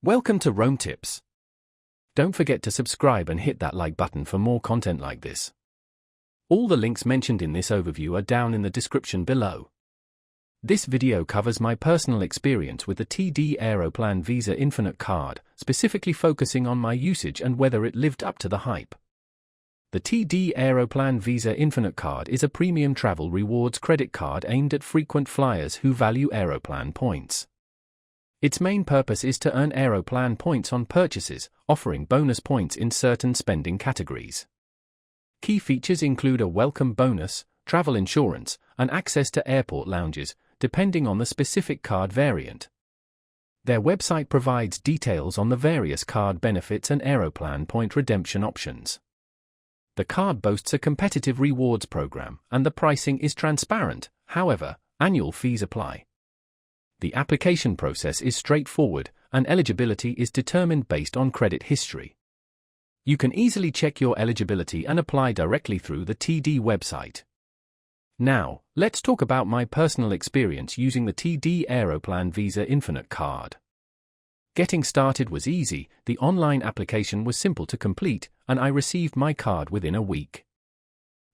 Welcome to Rome Tips. Don't forget to subscribe and hit that like button for more content like this. All the links mentioned in this overview are down in the description below. This video covers my personal experience with the TD Aeroplan Visa Infinite card, specifically focusing on my usage and whether it lived up to the hype. The TD Aeroplan Visa Infinite card is a premium travel rewards credit card aimed at frequent flyers who value Aeroplan points. Its main purpose is to earn Aeroplan points on purchases, offering bonus points in certain spending categories. Key features include a welcome bonus, travel insurance, and access to airport lounges, depending on the specific card variant. Their website provides details on the various card benefits and Aeroplan point redemption options. The card boasts a competitive rewards program, and the pricing is transparent. However, annual fees apply. The application process is straightforward, and eligibility is determined based on credit history. You can easily check your eligibility and apply directly through the TD website. Now, let's talk about my personal experience using the TD Aeroplan Visa Infinite card. Getting started was easy, the online application was simple to complete, and I received my card within a week.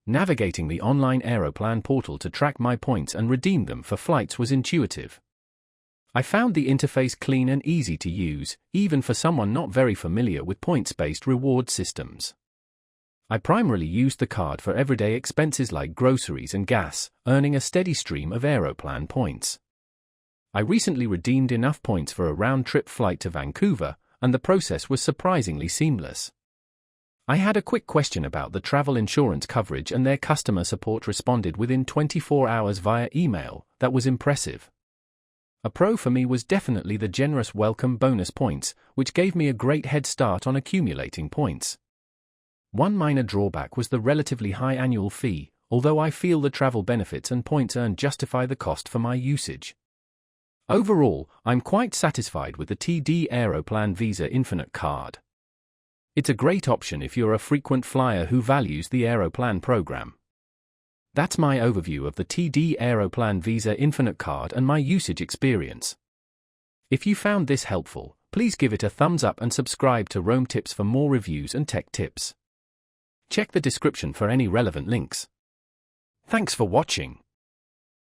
Navigating the online Aeroplan portal to track my points and redeem them for flights was intuitive. I found the interface clean and easy to use, even for someone not very familiar with points-based reward systems. I primarily used the card for everyday expenses like groceries and gas, earning a steady stream of Aeroplan points. I recently redeemed enough points for a round-trip flight to Vancouver, and the process was surprisingly seamless. I had a quick question about the travel insurance coverage and their customer support responded within 24 hours via email. That was impressive. A pro for me was definitely the generous welcome bonus points, which gave me a great head start on accumulating points. One minor drawback was the relatively high annual fee, although I feel the travel benefits and points earned justify the cost for my usage. Overall, I'm quite satisfied with the TD Aeroplan Visa Infinite card. It's a great option if you're a frequent flyer who values the Aeroplan program. That's my overview of the TD Aeroplan Visa Infinite card and my usage experience. If you found this helpful, please give it a thumbs up and subscribe to Rome Tips for more reviews and tech tips. Check the description for any relevant links. Thanks for watching.